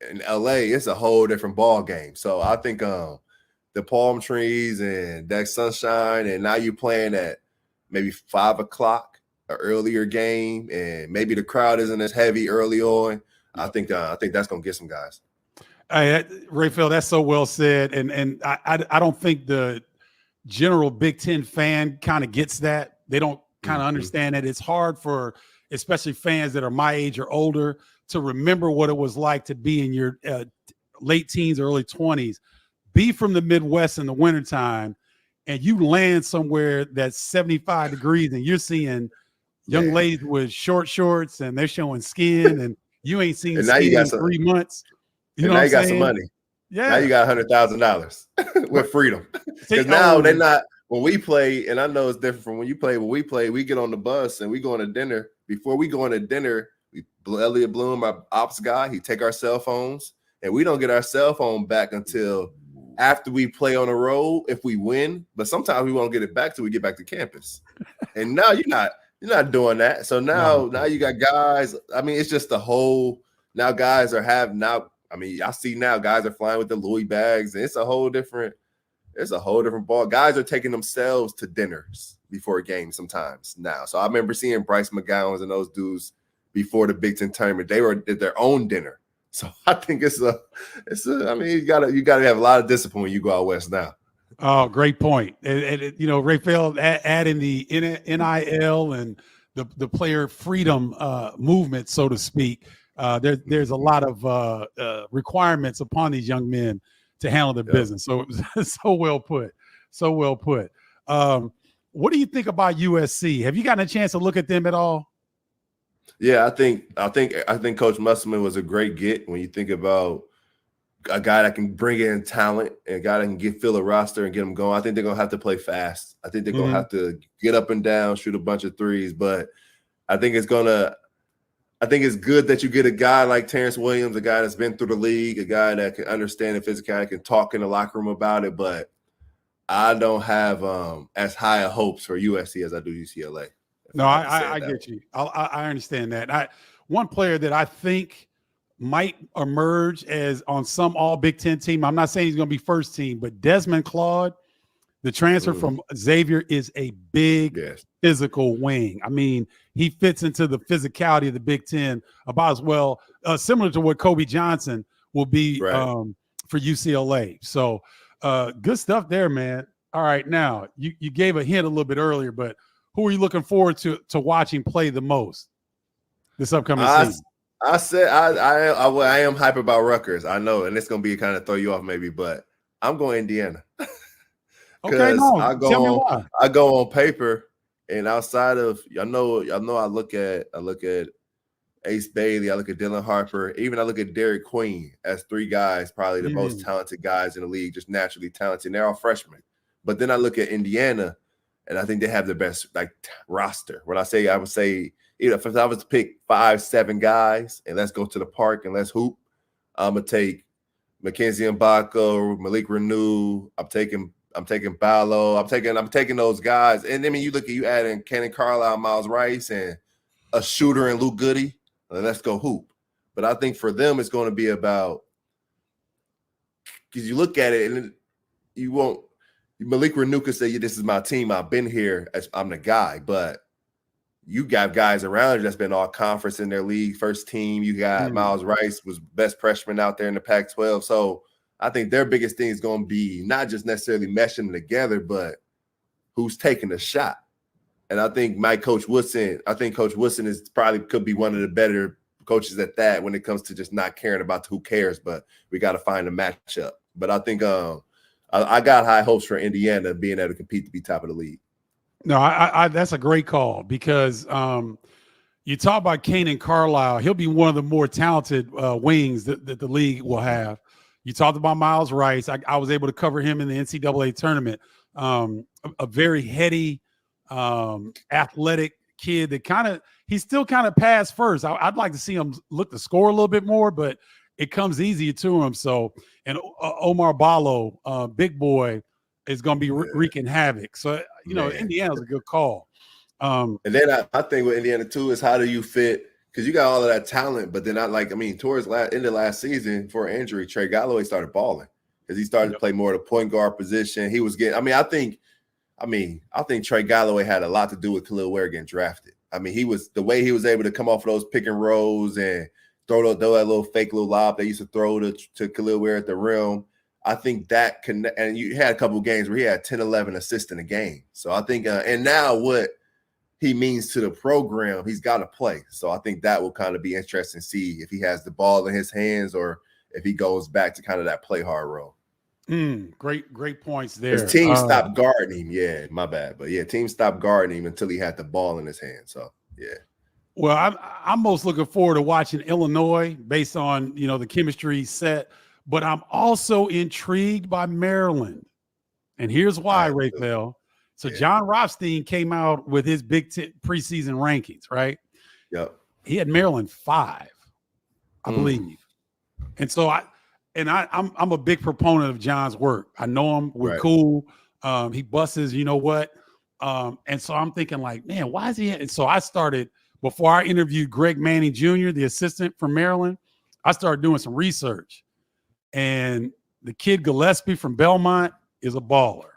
and LA, it's a whole different ball game. So I think the palm trees and that sunshine, and now you're playing at maybe 5 o'clock, an earlier game, and maybe the crowd isn't as heavy early on. I think that's gonna get some guys. Rapheal, that's so well said, and I don't think the general Big Ten fan kind of gets that. They don't kind of understand that it's hard for especially fans that are my age or older to remember what it was like to be in your late teens, early 20s, be from the Midwest in the wintertime, and you land somewhere that's 75 degrees and you're seeing young ladies with short shorts and they're showing skin and you ain't seen skin in 3 months. You know now you got some money. Yeah. Now you got $100,000 with freedom. Because now they're not – when we play, and I know it's different from when you play. When we play, we get on the bus and we go on to dinner. Before we go on to dinner, Elliot Bloom, our ops guy, he take our cell phones, and we don't get our cell phone back until after we play on the road if we win. But sometimes we won't get it back till we get back to campus. And now you're not doing that. So now you got guys. I mean, it's just the whole – now guys are having now – I mean, I see now guys are flying with the Louis bags, and it's a whole different ball. Guys are taking themselves to dinners before a game sometimes now. So I remember seeing Bryce McGowan's and those dudes before the Big Ten tournament. They were at their own dinner. So I think I mean, you gotta have a lot of discipline when you go out west now. Oh, great point. And you know, Rapheal, adding the NIL and the player freedom movement, so to speak. There's a lot of requirements upon these young men to handle the business. So it was so well put. So well put. What do you think about USC? Have you gotten a chance to look at them at all? Yeah, I think Coach Musselman was a great get when you think about a guy that can bring in talent and a guy that can fill a roster and get them going. I think they're gonna have to play fast. I think they're gonna have to get up and down, shoot a bunch of threes. But I think it's good that you get a guy like Terrence Williams, a guy that's been through the league, a guy that can understand the physicality, can talk in the locker room about it. But I don't have as high of hopes for USC as I do UCLA. No, I get you. I understand that. One player that I think might emerge as on some all Big Ten team. I'm not saying he's going to be first team, but Desmond Claude, the transfer from Xavier, is a big physical wing. I mean, he fits into the physicality of the Big Ten about as well, similar to what Kobe Johnson will be for UCLA. So good stuff there, man. All right, now you gave a hint a little bit earlier, but who are you looking forward to watching play the most this upcoming season? I said I am hype about Rutgers. I know, and it's gonna be kind of throw you off maybe, but I'm going Indiana. Okay, no, tell me why. I go on paper, and outside of I look at Ace Bailey, I look at Dylan Harper, even I look at Derek Queen as three guys, probably the most talented guys in the league, just naturally talented. And they're all freshmen. But then I look at Indiana, and I think they have the best roster. When I would say, if I was to pick 5-7 guys and let's go to the park and let's hoop, I'm gonna take Mackenzie Mbako, Malik Renew. I'm taking Bardo. I'm taking those guys. And I mean, you add in Cannon Carlisle, Miles Rice, and a shooter and Luke Goody. And let's go hoop. But I think for them, it's going to be about, because you look at it and you won't. Malik Renew could say, yeah, "This is my team. I've been here. I'm the guy." But you got guys around you that's been all conference in their league, first team. You got Miles Rice was best freshman out there in the Pac-12. So I think their biggest thing is going to be not just necessarily meshing them together, but who's taking the shot. And I think Coach Woodson is probably could be one of the better coaches at that when it comes to just not caring about who cares, but we got to find a matchup. But I think I got high hopes for Indiana being able to compete to be top of the league. No, I that's a great call because you talk about Cannon Carlisle. He'll be one of the more talented wings that the league will have. You talked about Miles Rice. I was able to cover him in the NCAA tournament. A very heady, athletic kid that he's still kind of pass first. I'd like to see him look to score a little bit more, but it comes easier to him. So, and Omar Ballo, big boy, is going to be wreaking havoc. So, Indiana's a good call. And then I think with Indiana too is how do you fit? Because you got all of that talent, but then towards end of last season for an injury, Trey Galloway started balling because he started to play more of the point guard position. He was getting. I think Trey Galloway had a lot to do with Khalil Ware getting drafted. I mean, the way he was able to come off of those pick and rolls and throw that little fake little lob they used to throw to Khalil Ware at the rim. I think that and you had a couple of games where he had 10, 11 assists in a game. So I think, and now what he means to the program, he's got to play. So I think that will kind of be interesting to see if he has the ball in his hands or if he goes back to kind of that play hard role. Great points there. His team stopped guarding him. Yeah, my bad. But yeah, team stopped guarding him until he had the ball in his hand. So yeah. Well, I'm most looking forward to watching Illinois based on the chemistry set, but I'm also intrigued by Maryland, and here's why, Rapheal. So John Rothstein came out with his Big Ten preseason rankings, right? Yep. He had Maryland 5, I believe, and so I'm a big proponent of John's work. I know him. We're cool. He busts, and so I'm thinking like, man, why is he? And so I started. Before I interviewed Greg Manning Jr., the assistant from Maryland, I started doing some research. And the kid Gillespie from Belmont is a baller.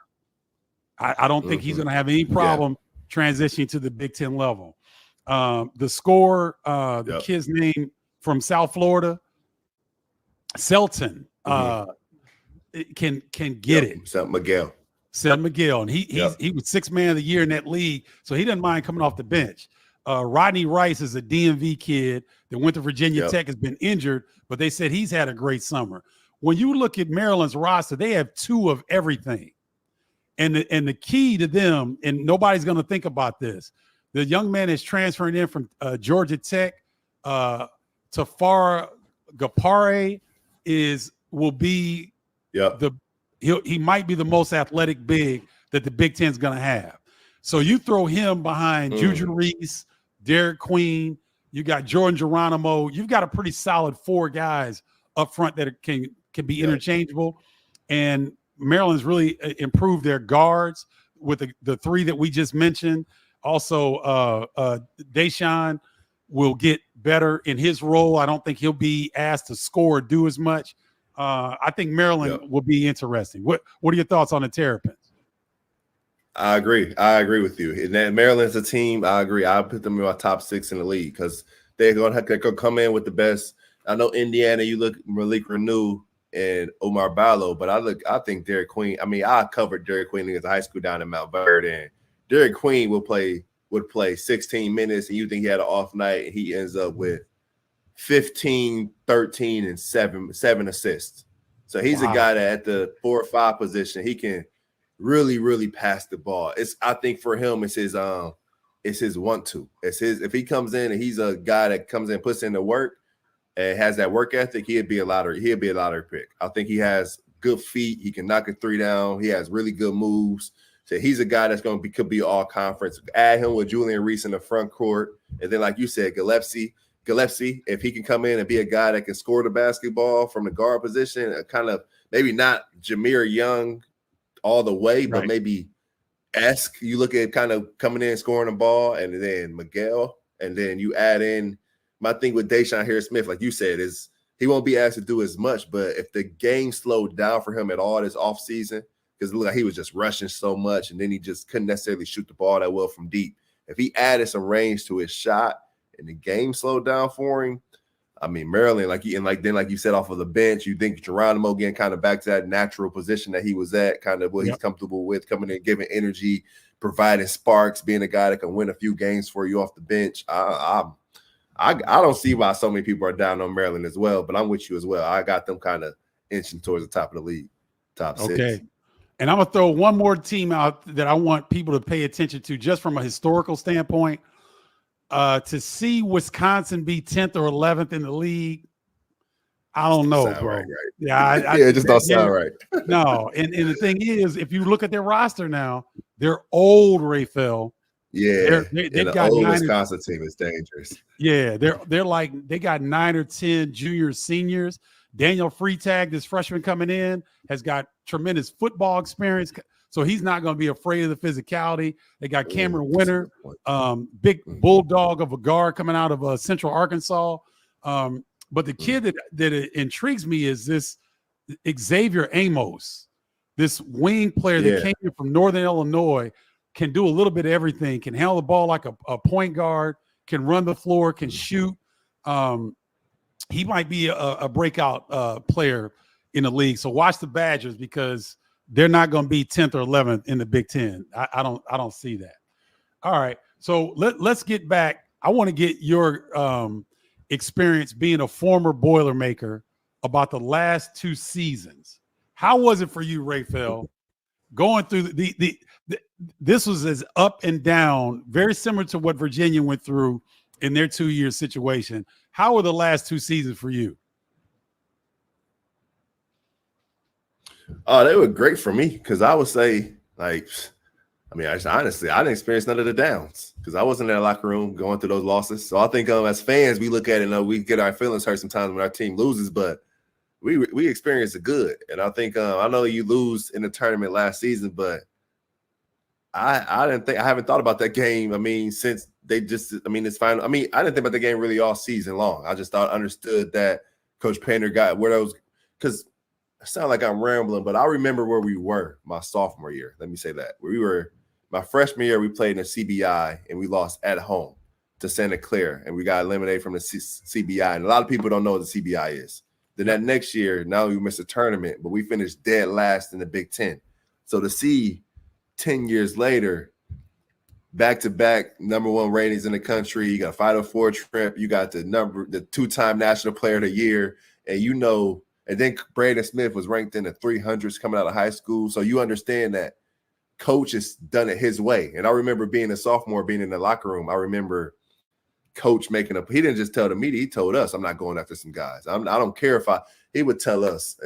I don't think he's going to have any problem transitioning to the Big Ten level. The scorer, the kid's name from South Florida, Selton, can get it. Selton Miguel, and he was sixth man of the year in that league, so he doesn't mind coming off the bench. Rodney Rice is a DMV kid that went to Virginia Tech, has been injured, but they said he's had a great summer. When you look at Maryland's roster, they have two of everything. And the key to them, and nobody's going to think about this, the young man is transferring in from Georgia Tech. Tafara Gapare will be he might be the most athletic big that the Big Ten is going to have. So you throw him behind Juju Reese, Derek Queen, you got Jordan Geronimo, you've got a pretty solid four guys up front that can be interchangeable. And Maryland's really improved their guards with the three that we just mentioned. Also, Deshaun will get better in his role. I don't think he'll be asked to score or do as much. I think Maryland will be interesting. What are your thoughts on the Terrapins? I agree with you. And then Maryland's a team. I agree. I put them in my top 6 in the league because they're going to come in with the best. I know Indiana, you look Malik Renew and Omar Ballo, but I think Derek Queen. I mean, I covered Derek Queen against high school down in Mount Verde, and Derek Queen would play 16 minutes, and you think he had an off night, and he ends up with 15, 13, and seven assists. So he's a guy that at the 4 or 5 position, he can really, really pass the ball. I think for him, it's his 1-2. It's his, if he comes in and he's a guy that comes in, puts in the work and has that work ethic, he'd be a lottery pick. I think he has good feet. He can knock a 3 down. He has really good moves. So he's a guy that's could be all conference. Add him with Julian Reese in the front court. And then, like you said, Gillespie, if he can come in and be a guy that can score the basketball from the guard position, kind of maybe not Jameer Young all the way, but maybe you look at kind of coming in, scoring the ball, and then Miguel, and then you add in my thing with Deshaun Harris-Smith, like you said, is he won't be asked to do as much, but if the game slowed down for him at all this offseason, because it looked like he was just rushing so much, and then he just couldn't necessarily shoot the ball that well from deep. If he added some range to his shot and the game slowed down for him, I mean, Maryland, like you said, off of the bench, you think Geronimo getting kind of back to that natural position that he was at, kind of what he's comfortable with, coming in, giving energy, providing sparks, being a guy that can win a few games for you off the bench. I don't see why so many people are down on Maryland as well, but I'm with you as well. I got them kind of inching towards the top of the league, top 6. Okay. And I'm going to throw one more team out that I want people to pay attention to just from a historical standpoint. To see Wisconsin be 10th or 11th in the league, I don't know, bro. Right. Yeah, it just don't sound right. No, and the thing is, if you look at their roster now, they're old, Rapheal. Yeah, they got the old Wisconsin team is dangerous. Yeah, they're like they got 9 or 10 juniors, seniors. Daniel Freitag, this freshman coming in, has got tremendous football experience. So he's not going to be afraid of the physicality. They got Cameron Winter, big bulldog of a guard coming out of Central Arkansas. But the kid that intrigues me is this Xavier Amos, this wing player that came in from Northern Illinois, can do a little bit of everything, can handle the ball like a point guard, can run the floor, can shoot. He might be a breakout player in the league. So watch the Badgers because they're not going to be 10th or 11th in the Big Ten. I don't see that. All right. So let's get back. I want to get your experience being a former Boilermaker about the last 2 seasons. How was it for you, Rapheal, going through this was as up and down, very similar to what Virginia went through in their 2-year situation. How were the last 2 seasons for you? Oh, they were great for me because I would say, honestly, I didn't experience none of the downs because I wasn't in the locker room going through those losses. So I think as fans, we look at it and we get our feelings hurt sometimes when our team loses, but we experience it good. And I think I know you lose in the tournament last season, but I haven't thought about that game. I mean, since it's final. I mean, I didn't think about the game really all season long. I just understood that Coach Painter got where those, because I sound like I'm rambling, but I remember where we were my sophomore year. Let me say that. We were My freshman year, we played in a CBI, and we lost at home to Santa Clara, and we got eliminated from the CBI. And a lot of people don't know what the CBI is. Then that next year, not only we missed a tournament, but we finished dead last in the Big Ten. So to see 10 years later, back-to-back #1 ratings in the country, you got Final Four trip, you got the two-time National Player of the Year, and and then Braden Smith was ranked in the 300s coming out of high school. So you understand that Coach has done it his way. And I remember being a sophomore, being in the locker room. I remember Coach he didn't just tell the media, he told us, I'm not going after some guys. I don't care he would tell us,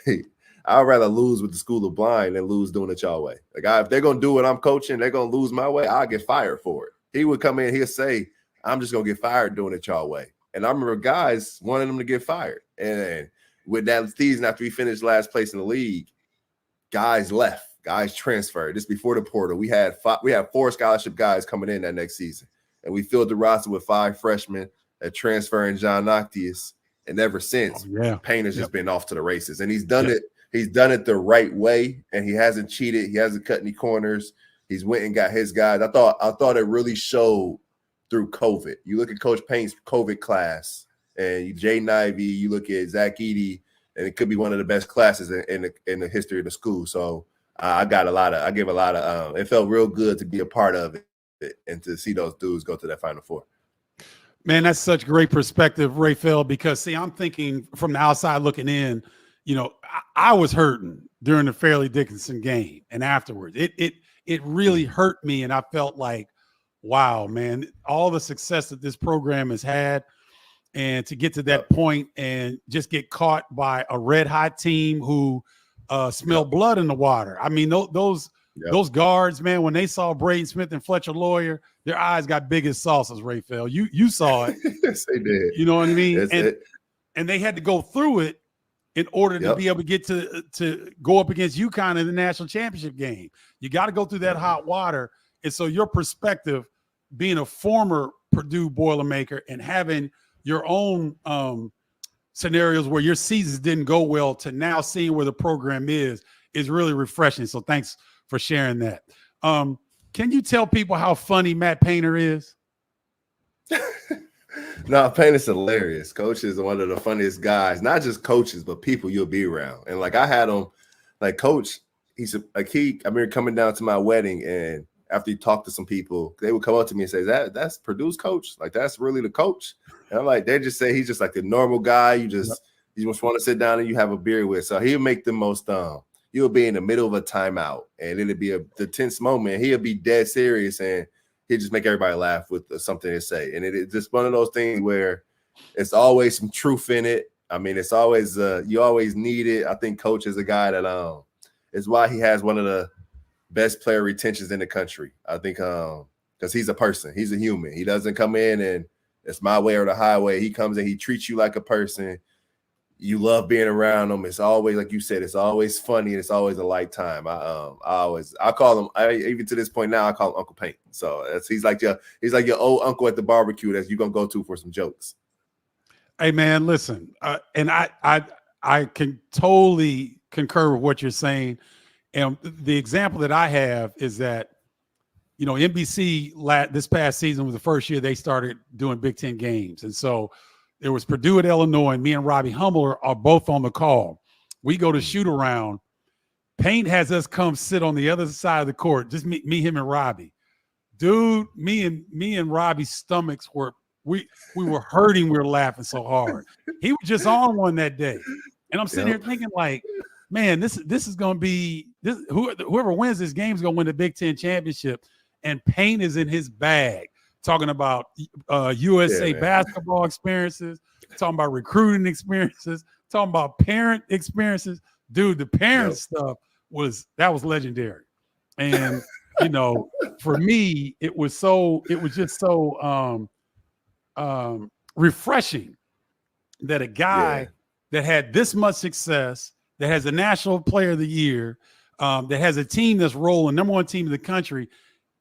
hey, I'd rather lose with the School of Blind than lose doing it y'all way. Like if they're going to do what I'm coaching, they're going to lose my way, I'll get fired for it. He would come in, he'll say, I'm just going to get fired doing it y'all way. And I remember guys wanting them to get fired. And with that season, after we finished last place in the league, guys left, guys transferred. This before the portal. We had 4 scholarship guys coming in that next season. And we filled the roster with 5 freshmen, a transfer in John Noctius. And ever since, Payne has just been off to the races. And he's done it. He's done it the right way, and he hasn't cheated. He hasn't cut any corners. He's went and got his guys. I thought it really showed through COVID. You look at Coach Payne's COVID class, and Jaden Ivey. You look at Zach Edey, and it could be one of the best classes in the history of the school. So I gave a lot of. It felt real good to be a part of it and to see those dudes go to that Final Four. Man, that's such great perspective, Rapheal, because, see, I'm thinking from the outside looking in, I was hurting during the Fairleigh Dickinson game and afterwards. It really hurt me, and I felt like, wow, man, all the success that this program has had, and to get to that point and just get caught by a red-hot team who smell blood in the water. I mean, those guards, man, when they saw Braden Smith and Fletcher Lawyer, their eyes got big as saucers, Rapheal. You saw it. Yes, they did. You know what I mean? And they had to go through it in order to be able to get to go up against UConn in the national championship game. You got to go through that hot water. And so your perspective, being a former Purdue Boilermaker and having your own scenarios where your seasons didn't go well, to now seeing where the program is really refreshing. So thanks for sharing that. Can you tell people how funny Matt Painter is? No, Payne is hilarious. Coach is one of the funniest guys, not just coaches, but people you'll be around. And like I had him, like Coach, I remember coming down to my wedding, and after he talked to some people, they would come up to me and say, that's Purdue's coach? Like, that's really the coach? And I'm like, they just say he's just like the normal guy you just want to sit down and you have a beer with. So he'll make the most you'll be in the middle of a timeout, and it'll be the tense moment. He'll be dead serious, and he'll just make everybody laugh with something to say. And it's just one of those things where it's always some truth in it. I mean, it's always you always need it. I think Coach is a guy that is why he has one of the best player retentions in the country. I think because he's a person, he's a human. He doesn't come in and it's my way or the highway. He comes in, he treats you like a person. You love being around him. It's always, like you said, it's always funny, and it's always a light time. I call him, even to this point now, I call him Uncle Paint. So he's like your old uncle at the barbecue that you're gonna go to for some jokes. Hey man, listen, and I can totally concur with what you're saying. And the example that I have is that, NBC this past season was the first year they started doing Big Ten games, and so there was Purdue at Illinois, and me and Robbie Hummel are both on the call. We go to shoot around. Paint has us come sit on the other side of the court, just me, him, and Robbie. Dude, me and Robbie's stomachs were we were hurting. We were laughing so hard. He was just on one that day, and I'm sitting here thinking, like, man, this is going to be this. Whoever wins this game is going to win the Big Ten championship, and Paint is in his bag, talking about USA basketball experiences, talking about recruiting experiences, talking about parent experiences. Dude, the parent stuff was legendary. And, for me, it was just so refreshing that a guy that had this much success, that has a National Player of the Year, that has a team that's rolling, #1 team in the country,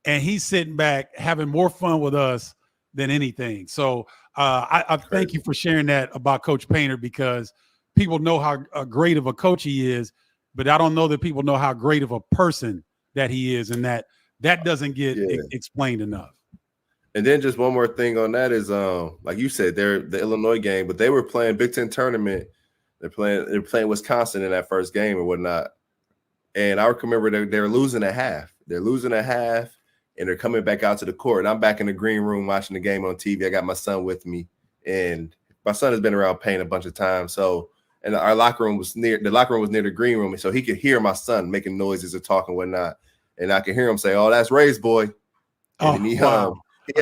and he's sitting back having more fun with us than anything. So I thank you for sharing that about Coach Painter, because people know how great of a coach he is, but I don't know that people know how great of a person that he is, and that doesn't get explained enough. And then just one more thing on that is, like you said, they're the Illinois game, but they were playing Big Ten tournament. They're playing Wisconsin in that first game or whatnot. And I remember they're losing at half. They're losing at half, and they're coming back out to the court. And I'm back in the green room watching the game on TV. I got my son with me, and my son has been around Payne a bunch of times. So, and our locker room was near the green room, and so he could hear my son making noises or talking whatnot. And I could hear him say, "Oh, that's Ray's boy." And he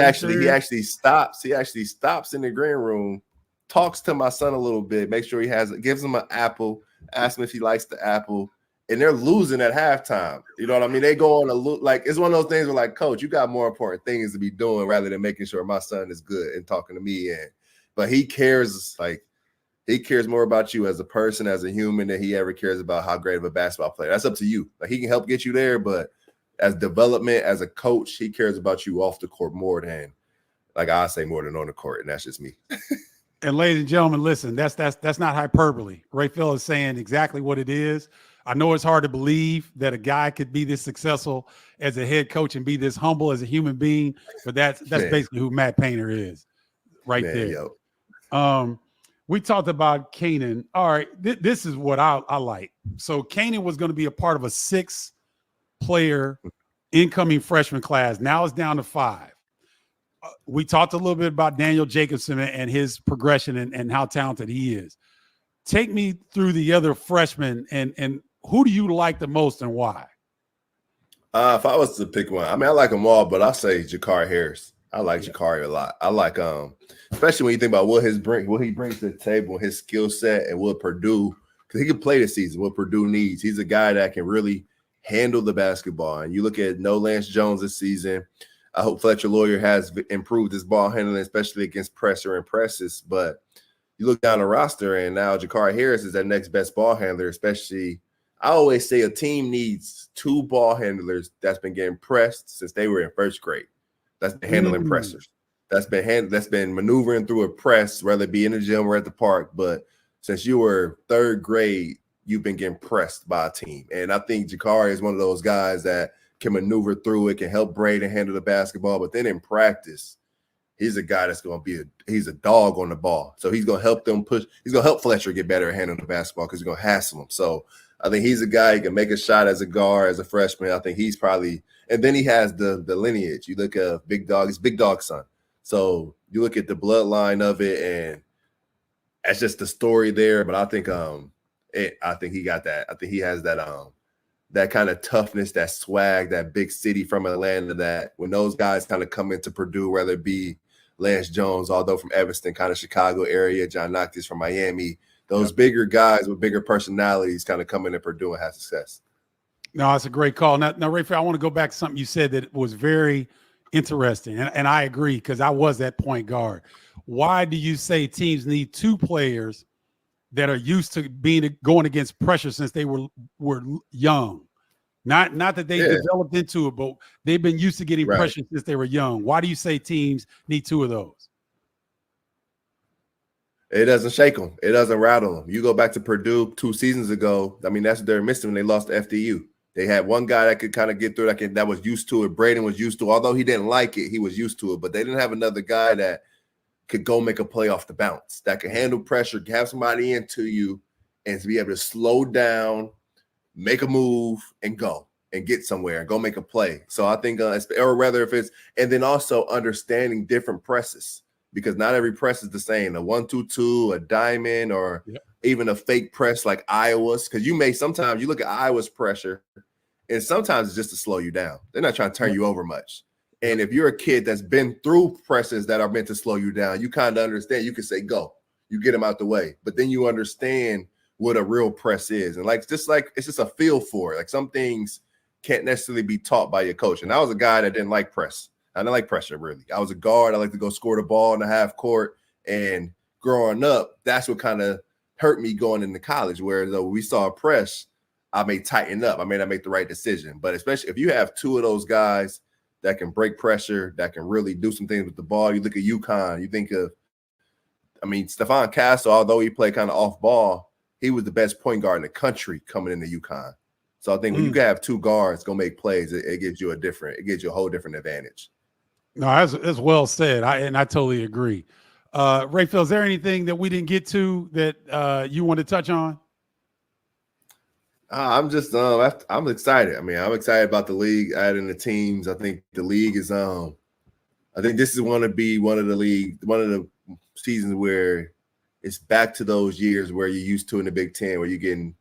actually stops. He actually stops in the green room, talks to my son a little bit, make sure gives him an apple, asks him if he likes the apple, and they're losing at halftime. You know what I mean? They go on like it's one of those things where, like, coach, you got more important things to be doing rather than making sure my son is good and talking to me. But he cares, he cares more about you as a person, as a human, than he ever cares about how great of a basketball player. That's up to you. Like, he can help get you there, but as development, as a coach, he cares about you off the court more than, like I say, more than on the court, and that's just me. And ladies and gentlemen, listen, that's not hyperbole. Rapheal is saying exactly what it is. I know it's hard to believe that a guy could be this successful as a head coach and be this humble as a human being, but that's basically who Matt Painter is, there. Yo. We talked about Kanan. All right, this is what I like. So Kanan was going to be a part of a 6-player incoming freshman class. Now it's down to 5. We talked a little bit about Daniel Jacobson and his progression and how talented he is. Take me through the other freshmen and who do you like the most and why? If I was to pick one, I mean, I like them all, but I'll say Jakari Harris. I like Jakari a lot. I like especially when you think about what he brings to the table, his skill set, and what Purdue, because he can play this season, what Purdue needs. He's a guy that can really handle the basketball. And you look at no Lance Jones this season. I hope Fletcher Lawyer has improved his ball handling, especially against pressure and presses. But you look down the roster, and now Jakari Harris is that next best ball handler, especially. I always say a team needs 2 ball handlers that's been getting pressed since they were in first grade. That's been handling pressers. That's been maneuvering through a press, whether it be in the gym or at the park. But since you were 3rd grade, you've been getting pressed by a team. And I think Jakari is one of those guys that can maneuver through it, can help Braden handle the basketball. But then in practice, he's a guy that's going to he's a dog on the ball. So he's going to help them push. He's going to help Fletcher get better at handling the basketball because he's going to hassle him. So I think he's a guy who can make a shot as a guard, as a freshman. I think he's probably – and then he has the lineage. You look at Big Dog – he's Big Dog's son. So you look at the bloodline of it, and that's just the story there. But I think I think he got that. I think he has that kind of toughness, that swag, that big city from Atlanta, that when those guys kind of come into Purdue, whether it be Lance Jones, although from Evanston, kind of Chicago area, John Noctis from Miami, those bigger guys with bigger personalities kind of come into Purdue and have success. No, it's a great call. Now, Rapheal, I want to go back to something you said that was very interesting, and I agree because I was that point guard. Why do you say teams need 2 players that are used to going against pressure since they were young? Not that they developed into it, but they've been used to getting pressure since they were young. Why do you say teams need 2 of those? It doesn't shake them. It doesn't rattle them. You go back to Purdue 2 seasons ago. I mean, that's what they're missing when they lost to FDU. They had one guy that could kind of get through that was used to it. Braden was used to it. Although he didn't like it, he was used to it. But they didn't have another guy that could go make a play off the bounce, that could handle pressure, have somebody into you, and to be able to slow down, make a move, and go and get somewhere and go make a play. So I think, or rather if it's, and then also understanding different presses, because not every press is the same. A 1-2-2, a diamond, or even a fake press like Iowa's. Because sometimes you look at Iowa's pressure, and sometimes it's just to slow you down. They're not trying to turn you over much. And if you're a kid that's been through presses that are meant to slow you down, you kind of understand. You can say, go. You get them out the way. But then you understand what a real press is. And it's just a feel for it. Like, some things can't necessarily be taught by your coach. And I was a guy that didn't like press. I didn't like pressure, really. I was a guard. I like to go score the ball in the half court. And growing up, that's what kind of hurt me going into college, where though we saw a press, I may tighten up. I may not make the right decision. But especially if you have 2 of those guys that can break pressure, that can really do some things with the ball. You look at UConn, you think of, Stephon Castle, although he played kind of off ball, he was the best point guard in the country coming into UConn. So I think when you can have two guards go make plays, it gives you a whole different advantage. No, that's well said. I totally agree. Rapheal, is there anything that we didn't get to that you want to touch on? I'm just I'm excited. I mean, I'm excited about the league, adding the teams. I think the league is I think this is going to be one of the seasons where it's back to those years where you're used to in the Big Ten, where you're getting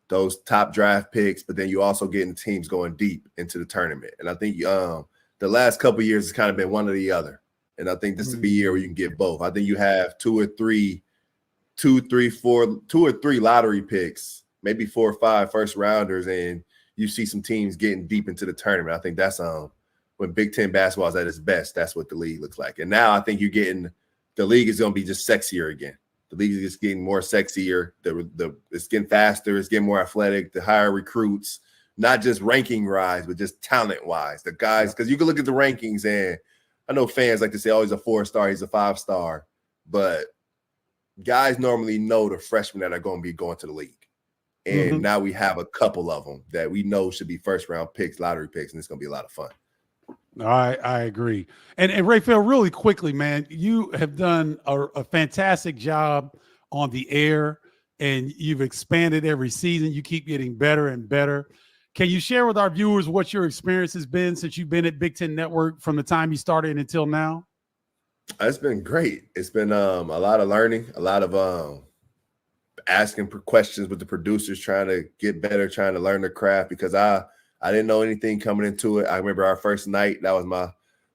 those top draft picks, but then you also getting teams going deep into the tournament. And I think the last couple of years has kind of been one or the other. And I think this is the year where you can get both. I think you have two or three lottery picks, maybe 4 or 5 first rounders, and you see some teams getting deep into the tournament. I think that's when Big Ten basketball is at its best. That's what the league looks like. And now I think the league is going to be just sexier again. The league is just getting more sexier. It's getting faster. It's getting more athletic. The higher recruits, not just ranking wise, but just talent wise. The guys, because you can look at the rankings, and I know fans like to say, "Oh, he's a 4-star, he's a 5-star," but guys normally know the freshmen that are going to be going to the league. And now we have a couple of them that we know should be first-round picks, lottery picks, and it's going to be a lot of fun. I agree. And Rapheal, really quickly, man, you have done a fantastic job on the air, and you've expanded every season. You keep getting better and better. Can you share with our viewers what your experience has been since you've been at Big Ten Network from the time you started until now? It's been great. It's been a lot of learning, a lot of asking questions with the producers, trying to get better, trying to learn the craft, because I didn't know anything coming into it. I remember our first night. That was my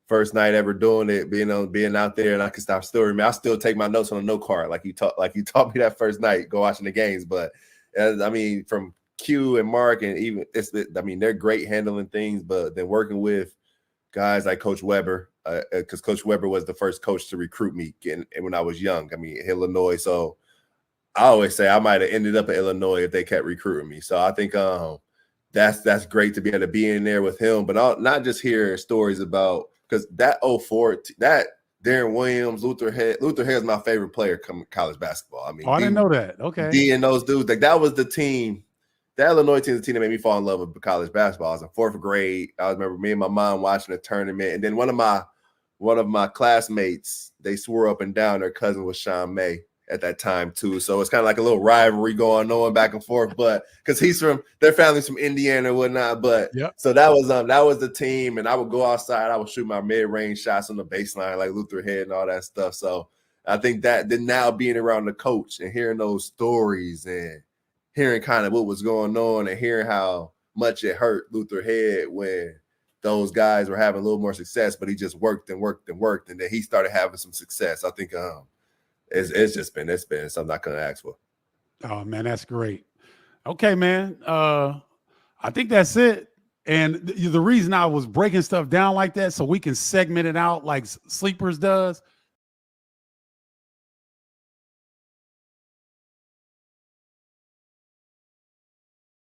first night ever doing it, being out there, and I still take my notes on a note card like you taught me that first night, go watching the games. But I mean, from Q and Mark, and even they're great handling things, but then working with guys like Coach Weber, because Coach Weber was the first coach to recruit me when I was young. I mean, Illinois. So I always say I might have ended up at Illinois if they kept recruiting me. So I think that's great to be able to be in there with him, but not just hear stories about, because that 04, that Darren Williams, Luther Head is my favorite player coming college basketball. I mean, I didn't know that. Okay. D and those dudes, like that was the team. That Illinois team is the team that made me fall in love with college basketball. I was in 4th grade. I remember me and my mom watching a tournament, and then one of my classmates, they swore up and down their cousin was Sean May at that time too. So it's kind of like a little rivalry going on back and forth, but because their family's from Indiana and whatnot. But So that was the team, and I would go outside, I would shoot my mid-range shots on the baseline like Luther Head and all that stuff. So I think that then now being around the coach and hearing those stories and hearing kind of what was going on and hearing how much it hurt Luther Head when those guys were having a little more success, but he just worked and worked and worked, and then he started having some success. I think it's been something I couldn't ask for. Oh man, that's great. Okay, man. I think that's it. And the reason I was breaking stuff down like that so we can segment it out like Sleepers does,